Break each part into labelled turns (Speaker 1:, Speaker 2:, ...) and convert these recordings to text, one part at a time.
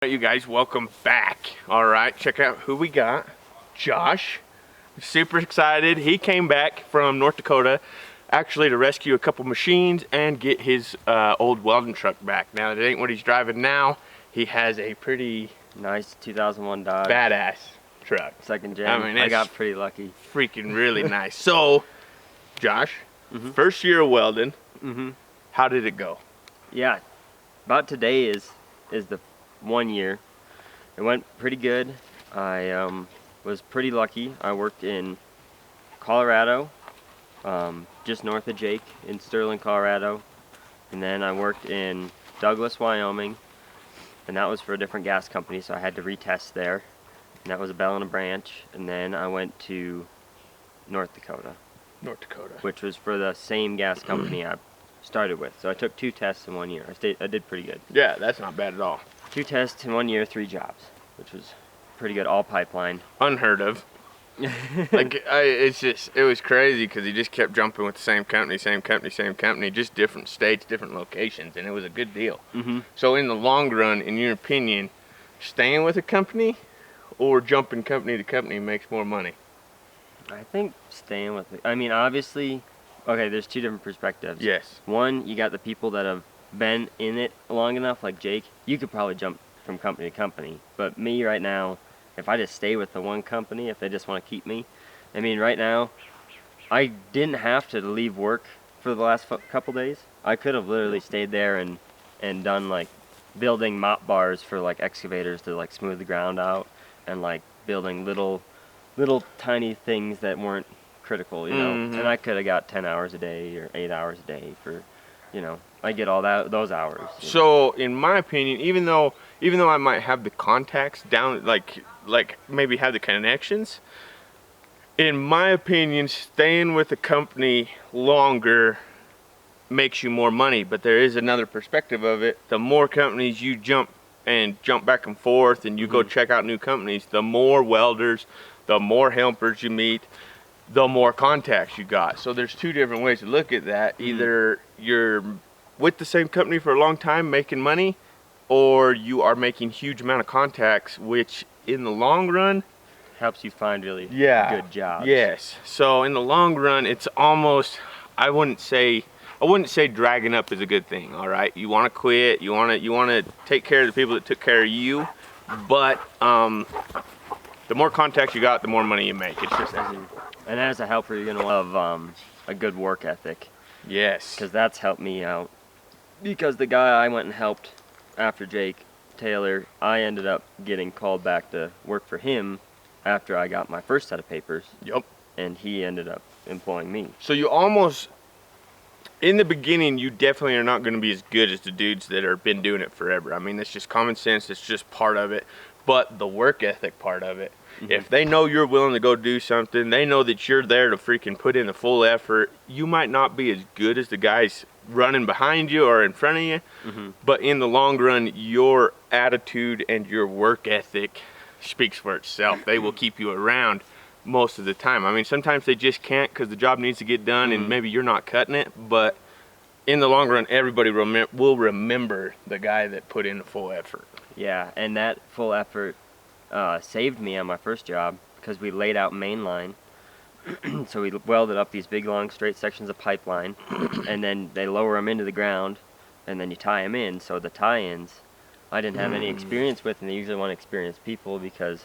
Speaker 1: You guys, welcome back. All right, check out who we got. Josh, super excited. He came back from North Dakota actually to rescue a couple machines and get his old welding truck back. Now, it ain't what he's driving now. He has a pretty
Speaker 2: nice 2001 Dodge.
Speaker 1: Badass truck.
Speaker 2: Second gen. I mean, I got pretty lucky.
Speaker 1: Freaking really nice. So, Josh, first year of welding, how did it go?
Speaker 2: Yeah, about today is the 1 year. It went pretty good. I was pretty lucky. I worked in Colorado, just north of Jake, in Sterling, Colorado, and then I worked in Douglas, Wyoming, and that was for a different gas company, so I had to retest there, and that was a Bell and a Branch. And then I went to North Dakota, which was for the same gas company I started with. So I took 2 tests in 1 year. I did pretty good.
Speaker 1: Yeah, that's not bad at all.
Speaker 2: 2 tests in 1 year, 3 jobs, which was pretty good. All pipeline.
Speaker 1: Unheard of. It was crazy because he just kept jumping with the same company, just different states, different locations, and it was a good deal. So in the long run, in your opinion, staying with a company or jumping company to company makes more money?
Speaker 2: I think staying with it. I mean, obviously, okay, there's 2 different perspectives.
Speaker 1: Yes.
Speaker 2: One, you got the people that have been in it long enough, like Jake. You could probably jump from company to company, but me right now, if I just stay with the one company, if they just want to keep me, I mean, right now I didn't have to leave work for the last couple days. I could have literally stayed there and done like building mop bars for like excavators to like smooth the ground out, and like building little tiny things that weren't critical, you know. And I could have got 10 hours a day or 8 hours a day for, you know, I get all those hours.
Speaker 1: So in my opinion, even though I might have the contacts down, like maybe have the connections, in my opinion, staying with a company longer makes you more money. But there is another perspective of it. The more companies you jump back and forth, and you go check out new companies, the more welders, the more helpers you meet, the more contacts you got. So there's 2 different ways to look at that. Either you're with the same company for a long time making money, or you are making huge amount of contacts, which in the long run
Speaker 2: helps you find really good jobs.
Speaker 1: Yes. So in the long run, it's almost, I wouldn't say dragging up is a good thing. All right, you want to quit, you want to take care of the people that took care of you, but the more contacts you got, the more money you make. It's just
Speaker 2: and as a helper, you're gonna have a good work ethic.
Speaker 1: Yes.
Speaker 2: Because that's helped me out. Because the guy I went and helped after Jake, Taylor, I ended up getting called back to work for him after I got my first set of papers.
Speaker 1: Yep.
Speaker 2: And he ended up employing me.
Speaker 1: So you almost, in the beginning, you definitely are not going to be as good as the dudes that have been doing it forever. I mean, it's just common sense. It's just part of it. But the work ethic part of it, if they know you're willing to go do something, they know that you're there to freaking put in the full effort, you might not be as good as the guys running behind you or in front of you, but in the long run, your attitude and your work ethic speaks for itself. They will keep you around most of the time. I mean, sometimes they just can't because the job needs to get done and maybe you're not cutting it, but in the long run, everybody will remember the guy that put in the full effort.
Speaker 2: Yeah, and that full effort saved me on my first job because we laid out main line. So we welded up these big long straight sections of pipeline, and then they lower them into the ground, and then you tie them in. So the tie-ins I didn't have any experience with, and they usually want experienced people because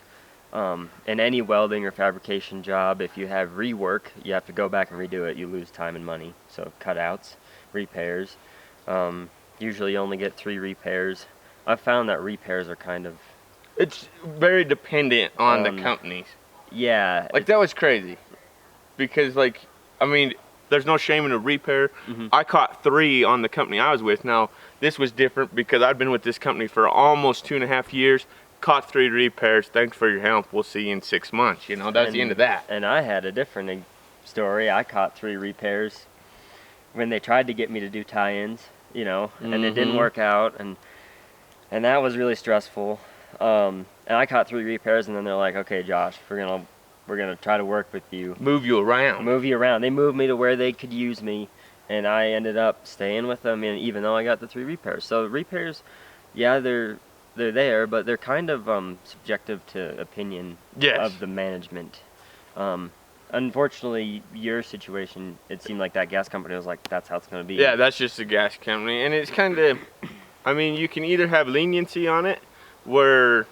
Speaker 2: in any welding or fabrication job, if you have rework, you have to go back and redo it. You lose time and money. So cutouts, repairs, usually you only get 3 repairs. I've found that repairs are kind of...
Speaker 1: It's very dependent on the companies.
Speaker 2: Yeah.
Speaker 1: Like, that was crazy. Because, like, I mean, there's no shame in a repair. I caught 3 on the company I was with. Now, this was different because I'd been with this company for almost 2.5 years. Caught 3 repairs. Thanks for your help. We'll see you in 6 months. You know, that's the end of that.
Speaker 2: And I had a different story. I caught 3 repairs when they tried to get me to do tie-ins, you know, and it didn't work out. And that was really stressful. And I caught 3 repairs, and then they're like, okay, Josh, we're gonna try to work with you.
Speaker 1: Move you around.
Speaker 2: Move you around. They moved me to where they could use me, and I ended up staying with them, and even though I got the 3 repairs. So repairs, yeah, they're they're there, but they're kind of subjective to opinion
Speaker 1: Yes.
Speaker 2: of the management. Unfortunately, your situation, it seemed like that gas company was like, that's how it's going to be.
Speaker 1: Yeah, that's just a gas company, and it's kind of, I mean, you can either have leniency on it, where,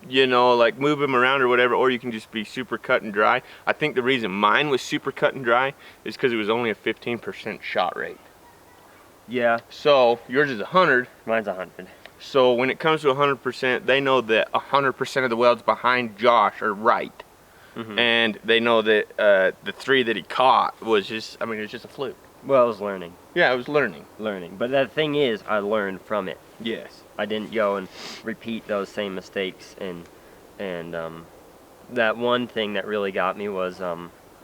Speaker 1: you know, like move them around or whatever, or you can just be super cut and dry. I think the reason mine was super cut and dry is because it was only a 15% shot rate.
Speaker 2: Yeah.
Speaker 1: So yours is 100.
Speaker 2: Mine's 100.
Speaker 1: So when it comes to 100%, they know that 100% of the welds behind Josh are right.
Speaker 2: Mm-hmm.
Speaker 1: And they know that the 3 that he caught was just, I mean, it's just a fluke.
Speaker 2: Well, I was learning.
Speaker 1: Yeah, I was learning.
Speaker 2: But the thing is, I learned from it.
Speaker 1: Yes.
Speaker 2: I didn't go and repeat those same mistakes. And that one thing that really got me was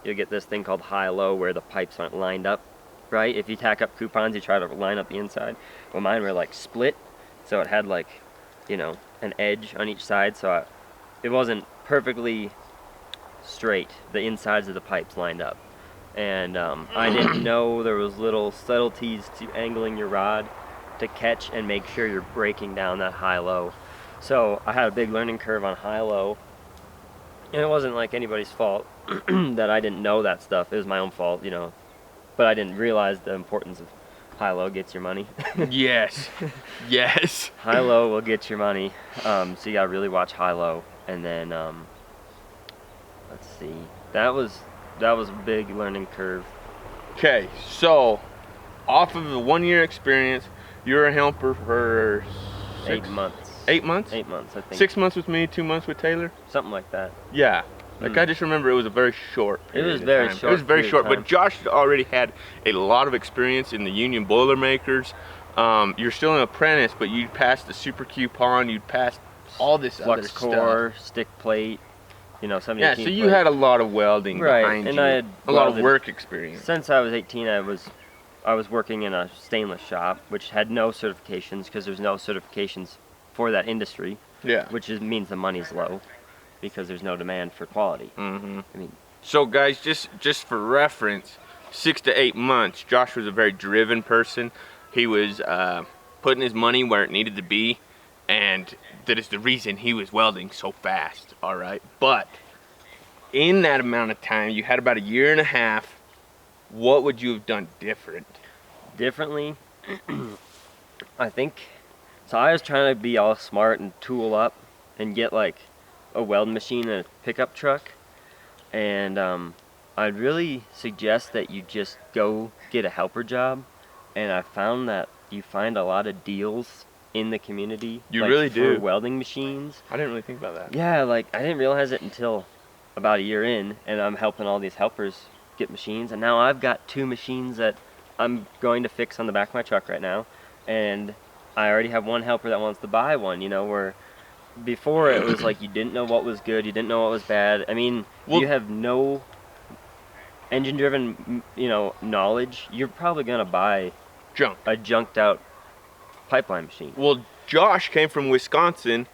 Speaker 2: you'll get this thing called high-low where the pipes aren't lined up, right? If you tack up coupons, you try to line up the inside. Well, mine were like split, so it had like, you know, an edge on each side, so it wasn't perfectly straight, the insides of the pipes lined up. And I didn't know there was little subtleties to angling your rod to catch and make sure you're breaking down that high-low. So I had a big learning curve on high-low, and it wasn't like anybody's fault that I didn't know that stuff. It was my own fault, you know, but I didn't realize the importance of high-low gets your money.
Speaker 1: Yes. Yes.
Speaker 2: High-low will get your money, so you gotta really watch high-low. And then let's see, that was a big learning curve.
Speaker 1: Okay, so off of the 1-year experience, you're a helper for
Speaker 2: 8 months.
Speaker 1: 8 months?
Speaker 2: 8 months, I think.
Speaker 1: 6 months with me, 2 months with Taylor?
Speaker 2: Something like that.
Speaker 1: Yeah. Like, I just remember it was a very short period.
Speaker 2: It was very
Speaker 1: of time.
Speaker 2: short.
Speaker 1: It was very
Speaker 2: period
Speaker 1: short,
Speaker 2: of
Speaker 1: but
Speaker 2: time.
Speaker 1: Josh already had a lot of experience in the union Boilermakers. You're still an apprentice, but you passed the super coupon, you passed all this other
Speaker 2: Flux
Speaker 1: stuff.
Speaker 2: core, stick plate, you know, 718
Speaker 1: Yeah, so you
Speaker 2: plate.
Speaker 1: had a lot of welding
Speaker 2: Right,
Speaker 1: behind
Speaker 2: and
Speaker 1: you.
Speaker 2: I had
Speaker 1: a lot of
Speaker 2: welded-
Speaker 1: work experience.
Speaker 2: Since I was 18, I was working in a stainless shop, which had no certifications because there's no certifications for that industry.
Speaker 1: Yeah.
Speaker 2: Which means the money's low because there's no demand for quality.
Speaker 1: Mm-hmm.
Speaker 2: I mean,
Speaker 1: so guys, just for reference, 6 to 8 months, Josh was a very driven person. He was putting his money where it needed to be, and that is the reason he was welding so fast, all right? But in that amount of time, you had about 1.5 years, what would you have done different?
Speaker 2: differently, I think. So I was trying to be all smart and tool up and get like a welding machine and a pickup truck. And I'd really suggest that you just go get a helper job. And I found that you find a lot of deals in the community.
Speaker 1: You
Speaker 2: like,
Speaker 1: really do.
Speaker 2: For welding machines.
Speaker 1: I didn't really think about that.
Speaker 2: Yeah, like I didn't realize it until about 1 year in, and I'm helping all these helpers get machines. And now I've got 2 machines that I'm going to fix on the back of my truck right now. And I already have one helper that wants to buy one, you know, where before it was like you didn't know what was good, you didn't know what was bad. I mean,
Speaker 1: Well,
Speaker 2: you have no engine-driven, you know, knowledge, you're probably going to buy
Speaker 1: Junk.
Speaker 2: a junked-out pipeline machine.
Speaker 1: Well, Josh came from Wisconsin,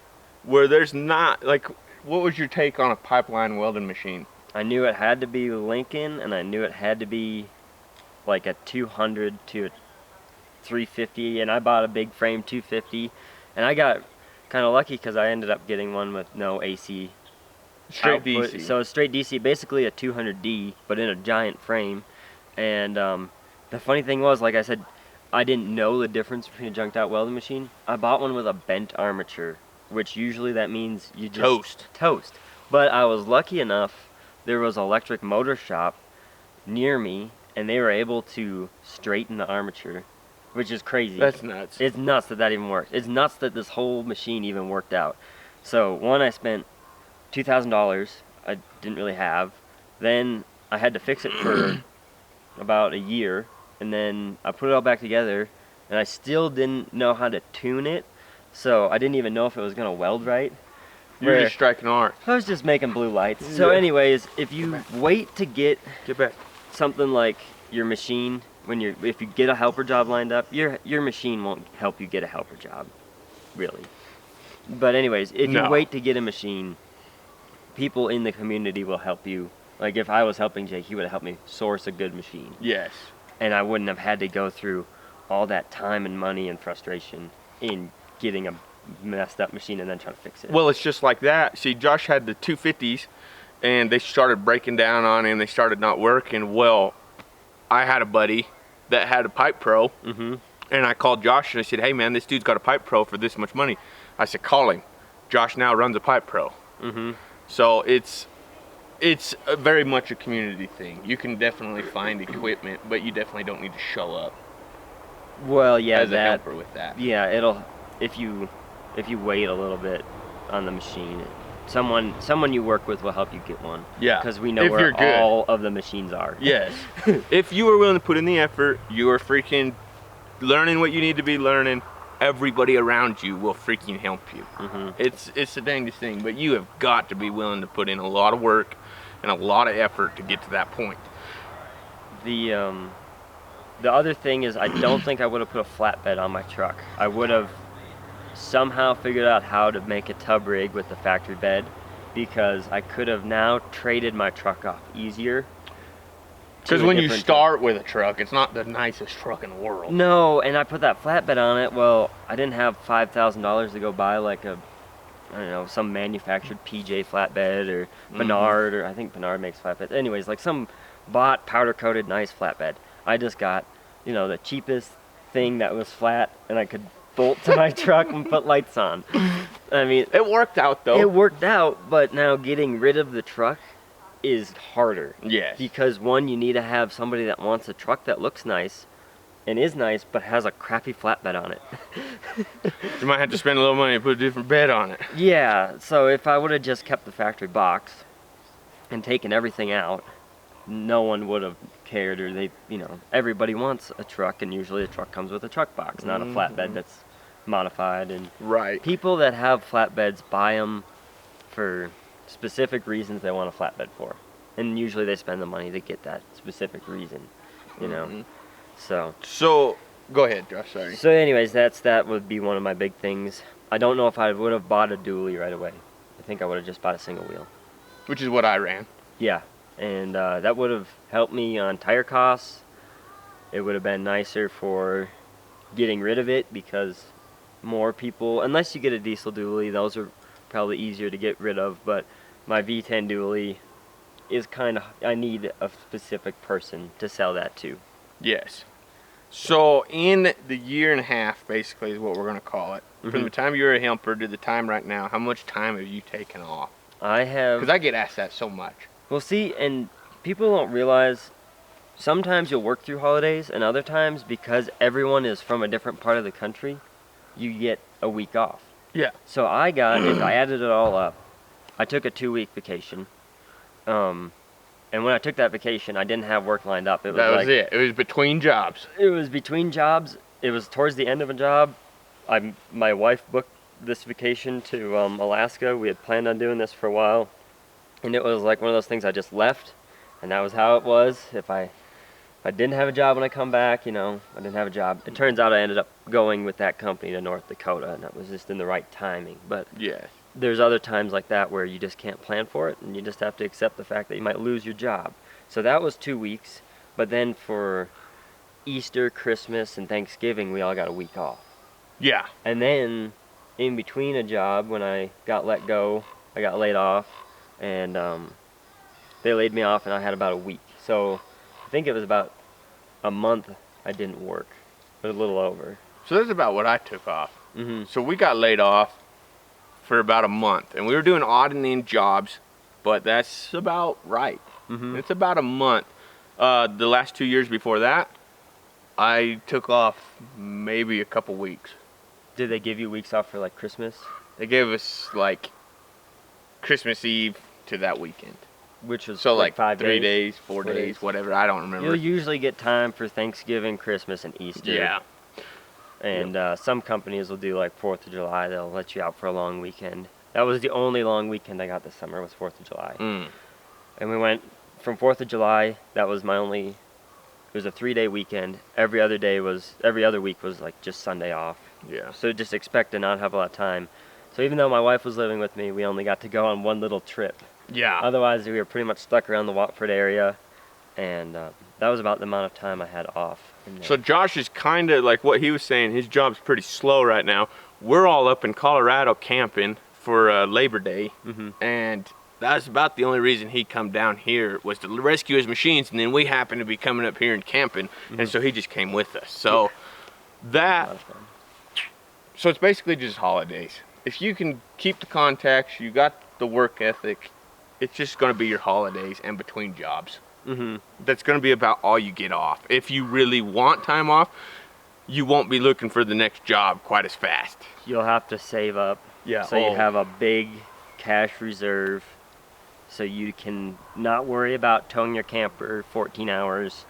Speaker 1: where there's not, like, what was your take on a pipeline welding machine?
Speaker 2: I knew it had to be Lincoln, and I knew it had to be like a 200 to a 350, and I bought a big frame 250, and I got kind of lucky because I ended up getting one with no AC
Speaker 1: Straight
Speaker 2: output.
Speaker 1: DC.
Speaker 2: So it's straight DC, basically a 200D, but in a giant frame. And the funny thing was, like I said, I didn't know the difference between a junked out welding machine. I bought one with a bent armature, which usually that means you just toast. But I was lucky enough, there was an electric motor shop near me, and they were able to straighten the armature, which is crazy.
Speaker 1: That's nuts.
Speaker 2: It's nuts that even worked. It's nuts that this whole machine even worked out. So one, I spent $2,000 I didn't really have. Then I had to fix it for about 1 year, and then I put it all back together, and I still didn't know how to tune it, so I didn't even know if it was going to weld right.
Speaker 1: You're just striking art.
Speaker 2: I was just making blue lights. So
Speaker 1: Yeah.
Speaker 2: anyways, if you wait to get
Speaker 1: Get back.
Speaker 2: something like your machine, if you get a helper job lined up, your machine won't help you get a helper job, really. But anyways, if you
Speaker 1: No.
Speaker 2: wait to get a machine, people in the community will help you. Like if I was helping Jake, he would have helped me source a good machine,
Speaker 1: Yes.
Speaker 2: and I wouldn't have had to go through all that time and money and frustration in getting a messed up machine and then try to fix it.
Speaker 1: Well, it's just like that. See, Josh had the 250s, and they started breaking down on him. They started not working. Well, I had a buddy that had a Pipe Pro, and I called Josh and I said, hey man, this dude's got a Pipe Pro for this much money. I said, call him. Josh now runs a Pipe Pro. So it's very much a community thing. You can definitely find equipment, but you definitely don't need to show up.
Speaker 2: Well, yeah,
Speaker 1: as a helper with that.
Speaker 2: Yeah, it'll if you wait a little bit on the machine, someone you work with will help you get one.
Speaker 1: Yeah,
Speaker 2: because we know where all of the machines are. Yes.
Speaker 1: If you are willing to put in the effort, you are freaking learning what you need to be learning. Everybody around you will freaking help you. It's the dangest thing, but you have got to be willing to put in a lot of work and a lot of effort to get to that point.
Speaker 2: The other thing is, I don't think I would have put a flatbed on my truck. I would have somehow figured out how to make a tub rig with the factory bed, because I could have now traded my truck off easier.
Speaker 1: Because when you start with a truck, it's not the nicest truck in the world.
Speaker 2: No, and I put that flatbed on it. Well, I didn't have $5,000 to go buy like I don't know, some manufactured PJ flatbed or Bernard, or I think Bernard makes flatbeds. Anyways, like some bought powder coated nice flatbed. I just got, the cheapest thing that was flat, and I could bolt to my truck and put lights on. I mean,
Speaker 1: it worked out though.
Speaker 2: It worked out, but now getting rid of the truck is harder.
Speaker 1: Yes.
Speaker 2: Because one, you need to have somebody that wants a truck that looks nice and is nice, but has a crappy flatbed on it.
Speaker 1: You might have to spend a little money to put a different bed on it.
Speaker 2: Yeah, so if I would have just kept the factory box and taken everything out, no one would have cared, or everybody wants a truck, and usually a truck comes with a truck box, not a flatbed that's modified. And people that have flatbeds buy them for specific reasons they want a flatbed for, and usually they spend the money to get that specific reason, So
Speaker 1: go ahead, Josh. Sorry.
Speaker 2: So anyways, that would be one of my big things. I don't know if I would have bought a dually right away. I think I would have just bought a single wheel,
Speaker 1: which is what I ran.
Speaker 2: Yeah. And that would have helped me on tire costs. It would have been nicer for getting rid of it, because more people, unless you get a diesel dually, those are probably easier to get rid of. But my V10 dually is I need a specific person to sell that to. Yes.
Speaker 1: So in the year and a half, basically, is what we're going to call it. From the time you were a helper to the time right now, how much time have you taken off?
Speaker 2: I have.
Speaker 1: Because I get asked that so much.
Speaker 2: Well, see, and people don't realize, sometimes you'll work through holidays, and other times, because everyone is from a different part of the country, you get a week off.
Speaker 1: Yeah.
Speaker 2: So I added it all up, I took a 2-week vacation. And when I took that vacation, I didn't have work lined up.
Speaker 1: That was it. It was between jobs.
Speaker 2: It was between jobs. It was towards the end of a job. My wife booked this vacation to Alaska. We had planned on doing this for a while. And it was like one of those things I just left, and that was how it was. If I didn't have a job when I come back, I didn't have a job. It turns out I ended up going with that company to North Dakota, and that was just in the right timing. But
Speaker 1: yeah,
Speaker 2: there's other times like that where you just can't plan for it, and you just have to accept the fact that you might lose your job. So that was 2 weeks, but then for Easter, Christmas, and Thanksgiving, we all got a week off.
Speaker 1: Yeah.
Speaker 2: And then in between a job, when I got let go, I got laid off. And they laid me off, and I had about a week. So I think it was about a month I didn't work, but a little over.
Speaker 1: So that's about what I took off. So we got laid off for about a month, and we were doing odd and end jobs, but that's about right. It's about a month. The last 2 years before that, I took off maybe a couple weeks.
Speaker 2: Did they give you weeks off for like Christmas?
Speaker 1: They gave us like Christmas Eve to that weekend,
Speaker 2: which was
Speaker 1: so like
Speaker 2: 5
Speaker 1: 3 days, 4 days, whatever. I don't remember.
Speaker 2: You'll usually get time for Thanksgiving, Christmas, and Easter.
Speaker 1: Yeah.
Speaker 2: And some companies will do like 4th of July. They'll let you out for a long weekend. That was the only long weekend I got this summer, was 4th of July. And we went from 4th of July. That was it was a 3-day weekend. Every other week was like just Sunday off.
Speaker 1: Yeah.
Speaker 2: So just expect to not have a lot of time. So even though my wife was living with me, we only got to go on one little trip.
Speaker 1: Yeah.
Speaker 2: Otherwise, we were pretty much stuck around the Watford area, and that was about the amount of time I had off.
Speaker 1: So Josh is kind of like what he was saying. His job's pretty slow right now. we're all up in Colorado camping for Labor Day, and that's about the only reason he come down here was to rescue his machines, and then we happened to be coming up here and camping, and so he just came with us. So so it's basically just holidays. If you can keep the contacts, you got the work ethic, it's just going to be your holidays and between jobs. That's going to be about all you get off. If you really want time off, you won't be looking for the next job quite as fast.
Speaker 2: You'll have to save up.
Speaker 1: Yeah.
Speaker 2: So you have a big cash reserve, so you can not worry about towing your camper 14 hours,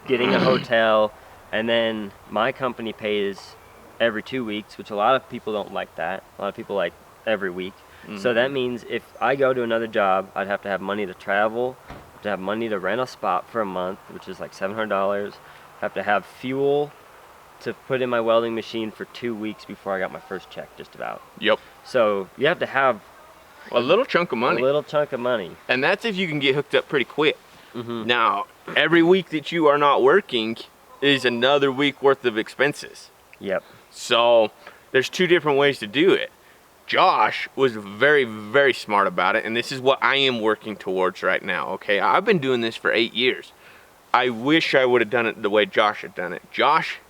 Speaker 2: getting a hotel, and then my company pays every 2 weeks, which a lot of people don't like that. A lot of people like every week. So that means if I go to another job, I'd have to have money to travel, to have money to rent a spot for a month, which is like $700. Have to have fuel to put in my welding machine for 2 weeks before I got my first check, just about.
Speaker 1: Yep.
Speaker 2: So you have to have
Speaker 1: a little chunk of money.
Speaker 2: A little chunk of money.
Speaker 1: And that's if you can get hooked up pretty quick. Now, every week that you are not working is another week worth of expenses.
Speaker 2: Yep.
Speaker 1: So there's two different ways to do it. Josh was very, very smart about it, and this is what I am working towards right now, okay? I've been doing this for 8 years. I wish I would have done it the way Josh had done it. Josh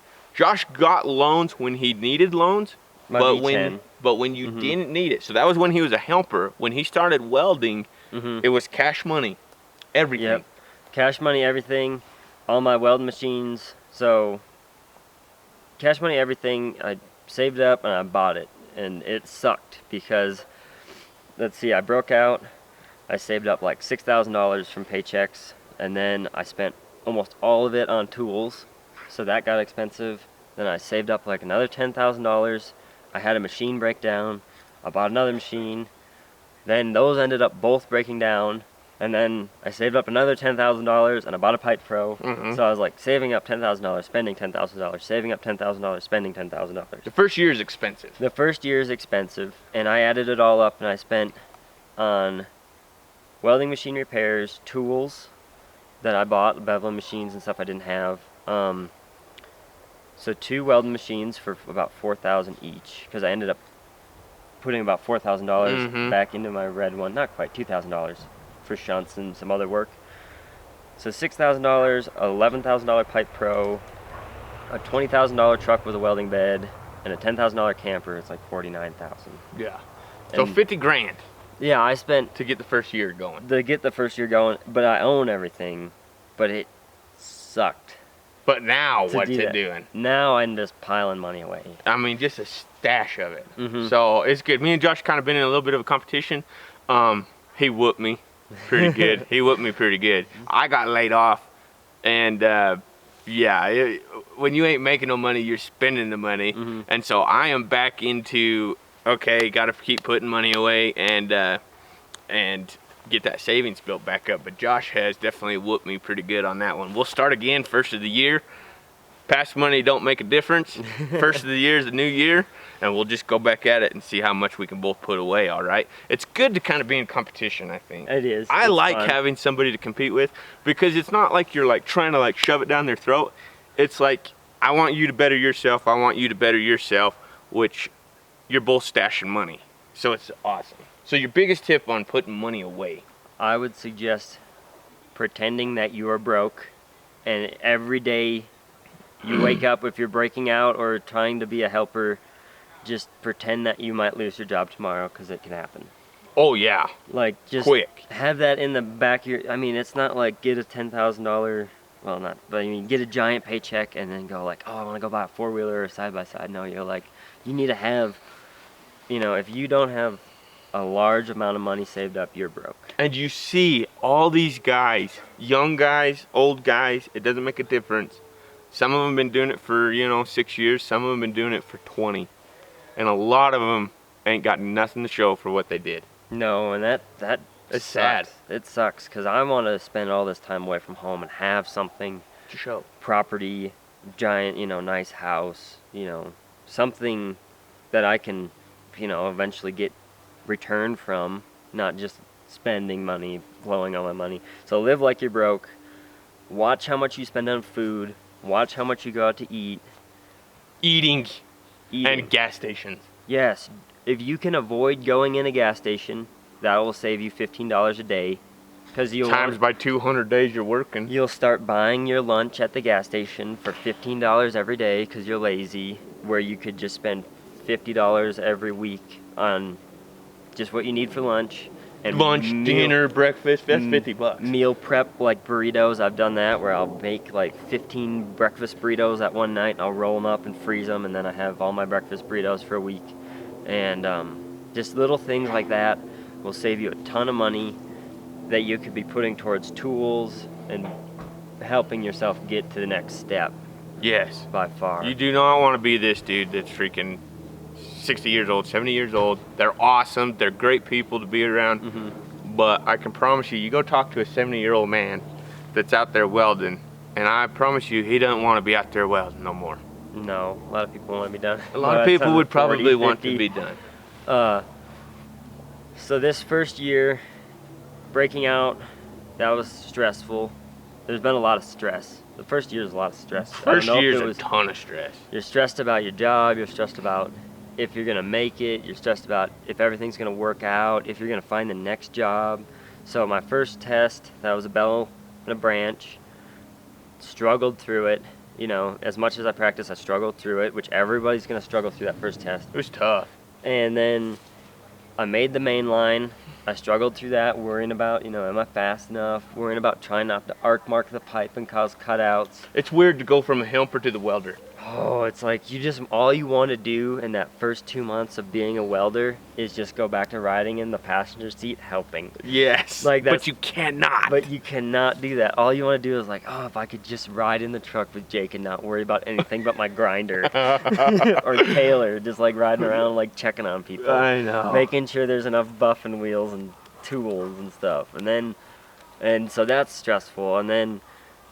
Speaker 1: got loans when he needed loans, but when you didn't need it. So that was when he was a helper. When he started welding, it was cash money, everything.
Speaker 2: Yep. Cash money, everything, all my welding machines. So cash money, everything. I saved up and I bought it, and it sucked because, let's see, I broke out. I saved up like $6,000 from paychecks, and then I spent almost all of it on tools. So that got expensive. Then I saved up like another $10,000. I had a machine break down. I bought another machine. Then those ended up both breaking down. And then I saved up another $10,000 and I bought a Pipe Pro. So I was like saving up $10,000, spending $10,000, saving up $10,000, spending $10,000.
Speaker 1: The first year is expensive.
Speaker 2: The first year is expensive, and I added it all up, and I spent on welding machine repairs, tools that I bought, beveling machines and stuff I didn't have. So 2 welding machines for about $4,000 each, because I ended up putting about $4,000 back into my red one. Not quite, $2,000 for shunts and some other work. So $6,000, $11,000 Pipe Pro, a $20,000 truck with a welding bed, and a $10,000 camper. It's like $49,000.
Speaker 1: Yeah. So
Speaker 2: And
Speaker 1: 50 grand
Speaker 2: yeah, I spent
Speaker 1: to get the first year going.
Speaker 2: But I own everything, but it sucked.
Speaker 1: But now what's it doing?
Speaker 2: Now I'm just piling money away.
Speaker 1: I mean, just a stash of it. So it's good. Me and Josh kind of been in a little bit of a competition. He whooped me pretty good. He whooped me pretty good. I got laid off, and when you ain't making no money, you're spending the money. And so I am back into, okay, got to keep putting money away and get that savings built back up. But Josh has definitely whooped me pretty good on that one. We'll start again first of the year. Past money don't make a difference. First of the year is a new year, and we'll just go back at it and see how much we can both put away, all right? It's good to kind of be in competition, I think.
Speaker 2: It is.
Speaker 1: I like
Speaker 2: fun.
Speaker 1: having somebody to compete with, because it's not like you're like trying to like shove it down their throat. It's like, I want you to better yourself, I want you to better yourself, which you're both stashing money. So it's awesome. So your biggest tip on putting money away?
Speaker 2: I would suggest pretending that you are broke, and every day you wake up, if you're breaking out or trying to be a helper, just pretend that you might lose your job tomorrow, because it can happen.
Speaker 1: Oh yeah.
Speaker 2: Like, just
Speaker 1: quick.
Speaker 2: Have that in the back of your, I mean, it's not like get a $10,000, well, not, but I mean, get a giant paycheck and then go like, oh, I want to go buy a 4-wheeler or a side-by-side. No, you're like, you need to have, you know, if you don't have a large amount of money saved up, you're broke.
Speaker 1: And you see all these guys, young guys, old guys, it doesn't make a difference. Some of them have been doing it for, 6 years. Some of them have been doing it for 20. And a lot of them ain't got nothing to show for what they did.
Speaker 2: No, and that
Speaker 1: it's
Speaker 2: sucks.
Speaker 1: sad.
Speaker 2: It sucks, because I want to spend all this time away from home and have something
Speaker 1: To show.
Speaker 2: property, giant, nice house, something that I can, eventually get return from, not just spending money, blowing all my money. So live like you're broke. Watch how much you spend on food. Watch how much you go out to eat.
Speaker 1: Eating.
Speaker 2: eating.
Speaker 1: And gas stations.
Speaker 2: Yes, if you can avoid going in a gas station, that will save you $15 a day. Because
Speaker 1: Times by 200 days you're working.
Speaker 2: You'll start buying your lunch at the gas station for $15 every day because you're lazy, where you could just spend $50 every week on just what you need for lunch. And
Speaker 1: Lunch, dinner, breakfast, that's $50.
Speaker 2: Meal prep like burritos. I've done that where I'll make like 15 breakfast burritos at one night. I'll roll them up and freeze them, and then I have all my breakfast burritos for a week. And just little things like that will save you a ton of money that you could be putting towards tools and helping yourself get to the next step.
Speaker 1: Yes.
Speaker 2: By far.
Speaker 1: You do not want to be this dude that's freaking 60 years old, 70 years old. They're awesome. They're great people to be around. But I can promise you, you go talk to a 70-year-old man that's out there welding, and I promise you, he doesn't want to be out there welding no more.
Speaker 2: No, a lot of people want to be done.
Speaker 1: A lot of people would probably want to be done.
Speaker 2: So this first year, breaking out, that was stressful. There's been a lot of stress. The first year is a lot of stress.
Speaker 1: First year's a ton of stress.
Speaker 2: You're stressed about your job, you're stressed about if you're gonna make it, you're stressed about if everything's gonna work out, if you're gonna find the next job. So my first test, that was a bell and a branch, struggled through it. You know, as much as I practiced, I struggled through it, which everybody's gonna struggle through that first test.
Speaker 1: It was tough.
Speaker 2: And then I made the main line. I struggled through that, worrying about, you know, am I fast enough? Worrying about trying not to arc mark the pipe and cause cutouts.
Speaker 1: It's weird to go from a helper to the welder.
Speaker 2: Oh, it's like all you want to do in that first 2 months of being a welder is just go back to riding in the passenger seat helping.
Speaker 1: Yes,
Speaker 2: like
Speaker 1: but you cannot.
Speaker 2: But you cannot do that. All you want to do is like, oh, if I could just ride in the truck with Jake and not worry about anything but my grinder. Or Taylor, just like riding around like checking on people.
Speaker 1: I know.
Speaker 2: Making sure there's enough buffing wheels and tools and stuff. And so that's stressful. And then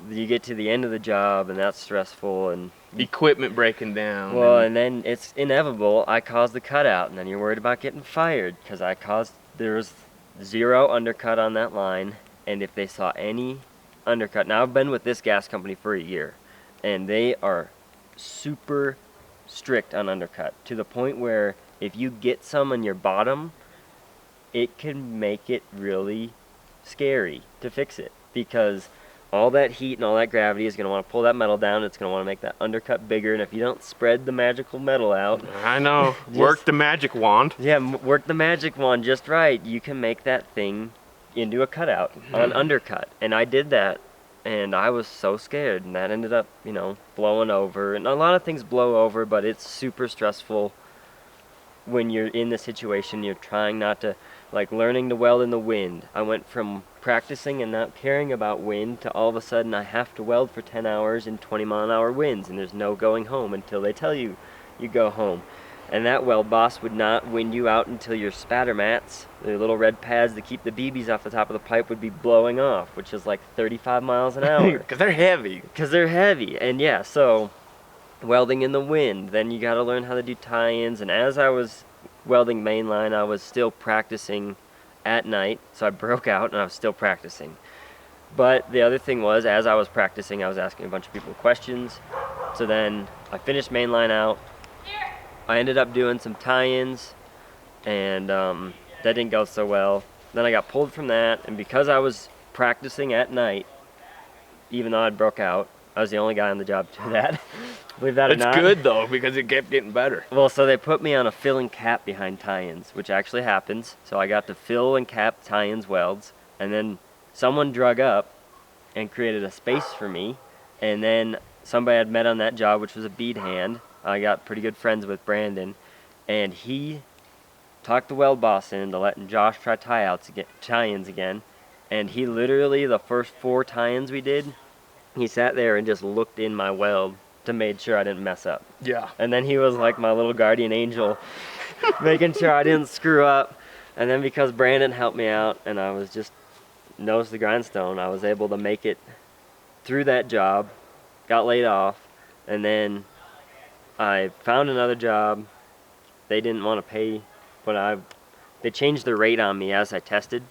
Speaker 2: you get to the end of the job and that's stressful, and
Speaker 1: equipment breaking down.
Speaker 2: Well, and then it's inevitable. I caused the cutout, and then you're worried about getting fired because there was 0 undercut on that line, and if they saw any undercut, now I've been with this gas company for a year, and they are super strict on undercut to the point where if you get some on your bottom, it can make it really scary to fix it because all that heat and all that gravity is going to want to pull that metal down. It's going to want to make that undercut bigger. And if you don't spread the magical metal out.
Speaker 1: I know. Work the magic wand.
Speaker 2: Yeah, work the magic wand just right. You can make that thing into a cutout on undercut. And I did that. And I was so scared. And that ended up, you know, blowing over. And a lot of things blow over, but it's super stressful when you're in the situation. You're trying not to, like learning to weld in the wind. I went from practicing and not caring about wind to all of a sudden I have to weld for 10 hours in 20-mile-an-hour winds, and there's no going home until they tell you you go home. And that weld boss would not wind you out until your spatter mats, the little red pads that keep the BBs off the top of the pipe, would be blowing off, which is like 35 miles an hour.
Speaker 1: Because they're heavy.
Speaker 2: Because they're heavy. And yeah, so welding in the wind, then you got to learn how to do tie-ins. And as I was welding mainline, I was still practicing at night, so I broke out and I was still practicing. But the other thing was, as I was practicing, I was asking a bunch of people questions. So then I finished mainline out. I ended up doing some tie-ins, and that didn't go so well. Then I got pulled from that, and because I was practicing at night, even though I broke out, I was the only guy on the job to do that. Believe that or not.
Speaker 1: It's good though, because it kept getting better.
Speaker 2: Well, so they put me on a fill and cap behind tie-ins, which actually happens. So I got to fill and cap tie-ins welds, and then someone drug up and created a space for me, and then somebody I'd met on that job, which was a bead hand. I got pretty good friends with Brandon, and he talked the weld boss into letting Josh try tie-ins again, and he literally, the first 4 tie-ins we did, he sat there and just looked in my weld to make sure I didn't mess up.
Speaker 1: Yeah.
Speaker 2: And then he was like my little guardian angel, making sure I didn't screw up. And then because Brandon helped me out and I was just nose to the grindstone, I was able to make it through that job, got laid off, and then I found another job. They didn't want to pay they changed the rate on me as I tested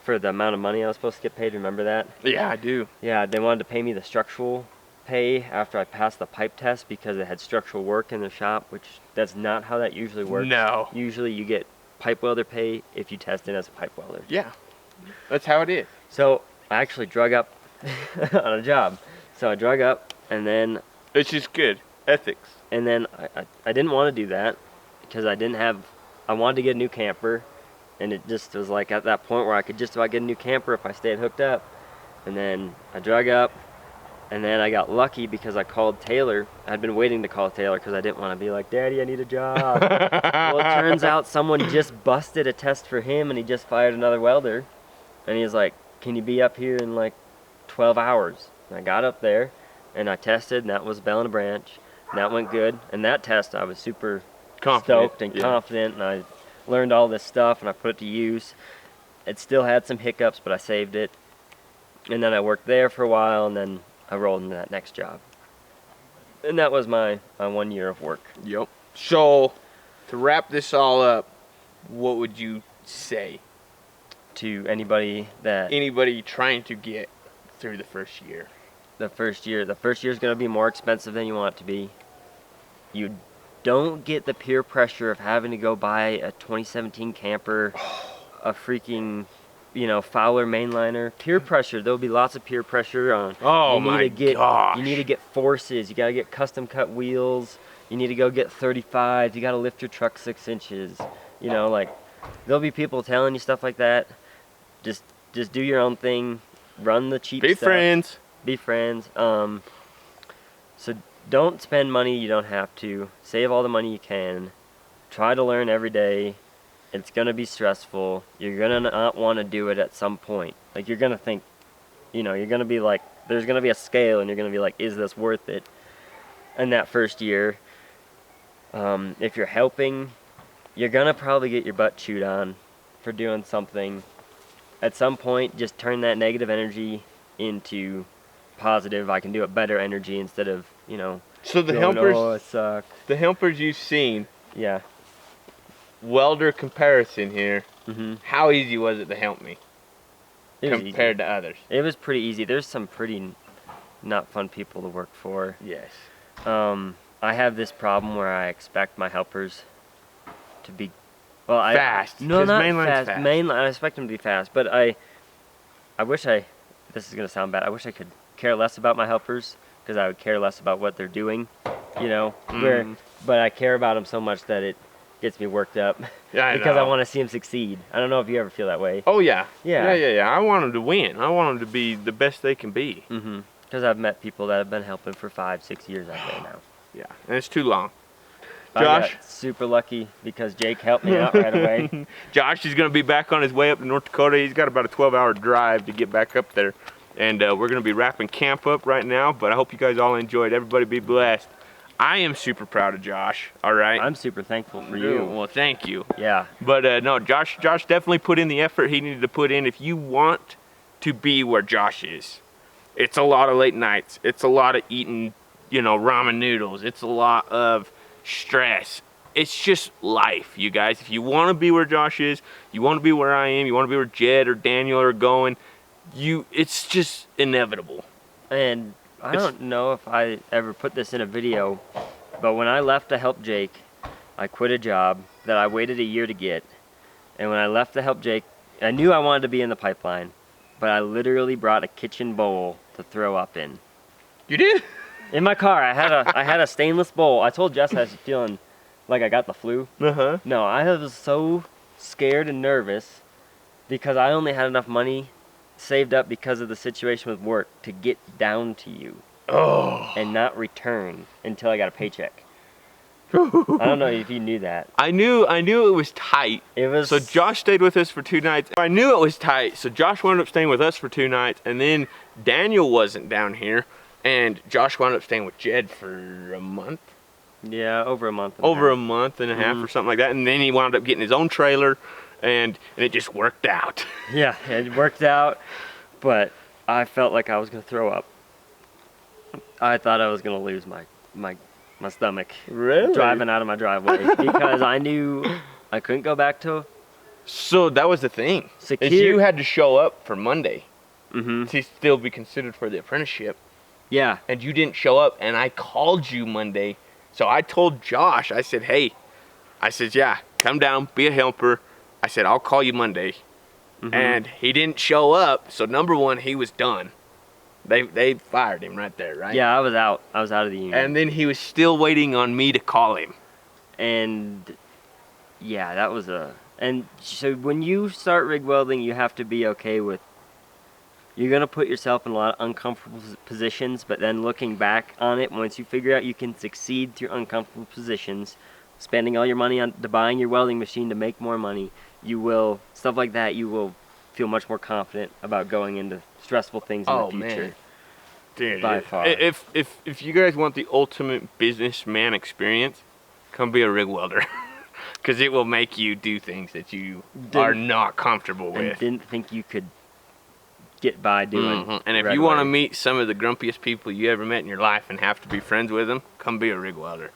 Speaker 2: for the amount of money I was supposed to get paid. Remember that?
Speaker 1: Yeah, I do.
Speaker 2: Yeah, they wanted to pay me the structural pay after I passed the pipe test because it had structural work in the shop, which that's not how that usually works.
Speaker 1: No.
Speaker 2: Usually you get pipe welder pay if you test in as a pipe welder.
Speaker 1: Yeah. That's how it is.
Speaker 2: So I actually drug up on a job. So I drug up, and then
Speaker 1: It's just good. Ethics.
Speaker 2: And then I didn't want to do that because I wanted to get a new camper, and it just was like at that point where I could just about get a new camper if I stayed hooked up. And then I drug up, and then I got lucky because I called Taylor. I'd been waiting to call Taylor because I didn't want to be like, Daddy, I need a job. Well, it turns out someone just busted a test for him, and he just fired another welder. And he was like, can you be up here in like 12 hours? And I got up there, and I tested, and that was Bell and a Branch. And that went good. And that test, I was super stoked and confident, and I learned all this stuff, and I put it to use. It still had some hiccups, but I saved it. And then I worked there for a while, and then I rolled into that next job. And that was my 1 year of work.
Speaker 1: Yep. So, to wrap this all up, what would you say
Speaker 2: To anybody
Speaker 1: trying to get through the first year?
Speaker 2: The first year is going to be more expensive than you want it to be. You don't get the peer pressure of having to go buy a 2017 camper, a freaking, Fowler mainliner. Peer pressure. There'll be lots of peer pressure on.
Speaker 1: Oh
Speaker 2: my
Speaker 1: gosh.
Speaker 2: You need to get forces. You got to get custom cut wheels. You need to go get 35. You got to lift your truck 6 inches. There'll be people telling you stuff like that. Just do your own thing. Run the cheap stuff. Be friends. So don't spend money you don't have to. Save all the money you can. Try to learn every day. It's going to be stressful. You're going to not want to do it at some point. Like, you're going to think, you're going to be like, there's going to be a scale, and you're going to be like, is this worth it? In that first year, if you're helping, you're going to probably get your butt chewed on for doing something. At some point, just turn that negative energy into positive, I can do it better energy instead of,
Speaker 1: So the
Speaker 2: going,
Speaker 1: helpers,
Speaker 2: oh, it sucks.
Speaker 1: the helpers you've seen,
Speaker 2: Yeah.
Speaker 1: welder comparison here,
Speaker 2: Mm-hmm.
Speaker 1: how easy was it to help me
Speaker 2: It was
Speaker 1: compared
Speaker 2: easy.
Speaker 1: to others?
Speaker 2: It was pretty easy. There's some pretty not fun people to work for.
Speaker 1: Yes.
Speaker 2: I have this problem where I expect my helpers to be,
Speaker 1: Fast.
Speaker 2: No,
Speaker 1: 'cause
Speaker 2: not
Speaker 1: mainline's
Speaker 2: fast. Mainline, I expect them to be fast, but I wish this is gonna sound bad. I wish I could care less about my helpers because I would care less about what they're doing, but I care about them so much that it gets me worked up
Speaker 1: Yeah,
Speaker 2: because I
Speaker 1: know.
Speaker 2: want to see them succeed. I don't know if you ever feel that way.
Speaker 1: Oh yeah.
Speaker 2: Yeah.
Speaker 1: Yeah. I want them to win. I want them to be the best they can be.
Speaker 2: Mm-hmm. Because I've met people that have been helping for 5-6 years out there now.
Speaker 1: Yeah, and it's too long.
Speaker 2: I
Speaker 1: Josh?
Speaker 2: got super lucky because Jake helped me out right away.
Speaker 1: Josh is going to be back on his way up to North Dakota. He's got about a 12-hour drive to get back up there. And we're going to be wrapping camp up right now, but I hope you guys all enjoyed. Everybody be blessed. I am super proud of Josh, all right?
Speaker 2: I'm super thankful for you.
Speaker 1: Well, thank you.
Speaker 2: Yeah.
Speaker 1: But no, Josh definitely put in the effort he needed to put in. If you want to be where Josh is, it's a lot of late nights. It's a lot of eating, ramen noodles. It's a lot of stress. It's just life, you guys. If you want to be where Josh is, you want to be where I am, you want to be where Jed or Daniel are going, it's just inevitable.
Speaker 2: And I don't know if I ever put this in a video, but when I left to help Jake, I quit a job that I waited a year to get. And when I left to help Jake, I knew I wanted to be in the pipeline, but I literally brought a kitchen bowl to throw up in.
Speaker 1: You did?
Speaker 2: In my car, I had a stainless bowl. I told Jess I was feeling like I got the flu.
Speaker 1: Uh-huh.
Speaker 2: No, I was so scared and nervous because I only had enough money saved up because of the situation with work to get down to you and not return until I got a paycheck. I don't know if you knew that.
Speaker 1: I knew it was tight.
Speaker 2: It was.
Speaker 1: So Josh stayed with us for 2 nights. I knew it was tight, so Josh wound up staying with us for 2 nights, and then Daniel wasn't down here, and Josh wound up staying with Jed for a month.
Speaker 2: Yeah, over a month.
Speaker 1: Over a month and a half or something like that, and then he wound up getting his own trailer, and it just worked out.
Speaker 2: Yeah, it worked out, but I felt like I was gonna throw up. I thought I was gonna lose my stomach.
Speaker 1: Really?
Speaker 2: Driving out of my driveway because I knew I couldn't go back to.
Speaker 1: So that was the thing. Is you had to show up for Monday to still be considered for the apprenticeship.
Speaker 2: Yeah.
Speaker 1: And you didn't show up, and I called you Monday. So I told Josh, I said, hey, I said, yeah, come down, be a helper. I said, I'll call you Monday. And he didn't show up, so number one, he was done. They fired him right there, right?
Speaker 2: Yeah, I was out. I was out of the union.
Speaker 1: And then he was still waiting on me to call him.
Speaker 2: And yeah, that was and so when you start rig welding, you have to be okay with, you're going to put yourself in a lot of uncomfortable positions, but then looking back on it, once you figure out you can succeed through uncomfortable positions, spending all your money on buying your welding machine to make more money, you will, stuff like that, you will feel much more confident about going into stressful things in the future.
Speaker 1: Man. Dude,
Speaker 2: by far.
Speaker 1: If you guys want the ultimate businessman experience, come be a rig welder. Because it will make you do things that you are not comfortable with.
Speaker 2: And didn't think you could get by doing.
Speaker 1: And if you want to meet some of the grumpiest people you ever met in your life and have to be friends with them, come be a rig welder.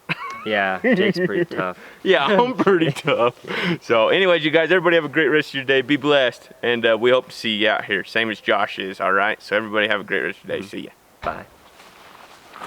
Speaker 2: Yeah, Jake's pretty tough.
Speaker 1: Yeah, I'm pretty tough. So anyways, you guys, everybody have a great rest of your day. Be blessed. And we hope to see you out here. Same as Josh is, all right? So everybody have a great rest of your day. See ya.
Speaker 2: Bye.